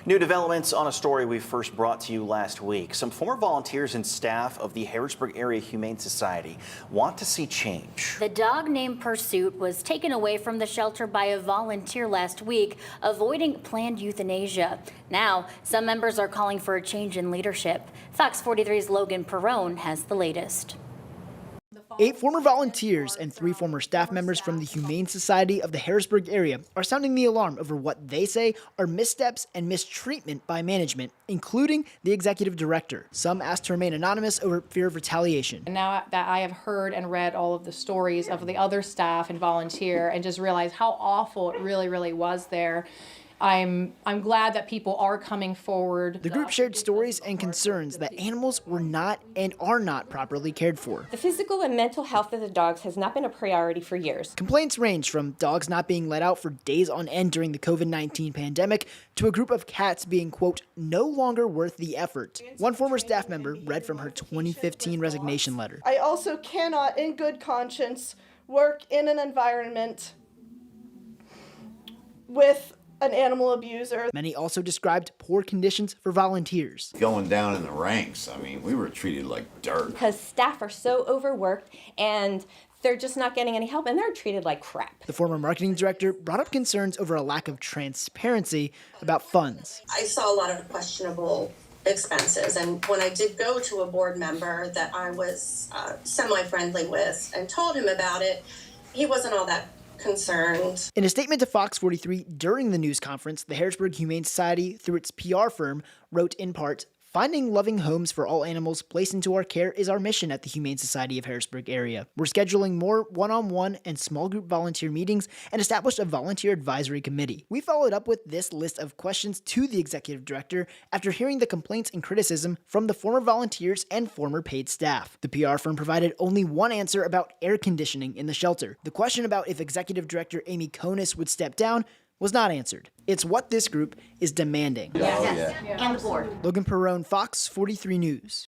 New developments on a story we first brought to you last week. Some former volunteers and staff of the Harrisburg Area Humane Society want to see change. The dog named Pursuit was taken away from the shelter by a volunteer last week, avoiding planned euthanasia. Now, some members are calling for a change in leadership. Fox 43's Logan Perrone has the latest. 8 former volunteers and 3 former staff members from the Humane Society of the Harrisburg area are sounding the alarm over what they say are missteps and mistreatment by management, including the executive director. Some asked to remain anonymous over fear of retaliation. And now that I have heard and read all of the stories of the other staff and volunteer and just realized how awful it really was there, I'm glad that people are coming forward. The group shared stories and concerns that animals were not and are not properly cared for. The physical and mental health of the dogs has not been a priority for years. Complaints range from dogs not being let out for days on end during the COVID-19 pandemic to a group of cats being, quote, no longer worth the effort. One former staff member read from her 2015 resignation letter. I also cannot, in good conscience, work in an environment with an animal abuser. Many also described poor conditions for volunteers. Going down in the ranks, I mean, we were treated like dirt. Because staff are so overworked and they're just not getting any help and they're treated like crap. The former marketing director brought up concerns over a lack of transparency about funds. I saw a lot of questionable expenses, and when I did go to a board member that I was semi-friendly with and told him about it, he wasn't all that concerned. In a statement to Fox 43 during the news conference, the Harrisburg Humane Society, through its PR firm, wrote in part, "Finding loving homes for all animals placed into our care is our mission at the Humane Society of Harrisburg Area. We're scheduling more one-on-one and small group volunteer meetings and established a volunteer advisory committee." We followed up with this list of questions to the executive director after hearing the complaints and criticism from the former volunteers and former paid staff. The PR firm provided only one answer about air conditioning in the shelter. The question about if executive director Amy Kaunas would step down was not answered. It's what this group is demanding. Yes. And the board. Logan Perrone, Fox 43 News.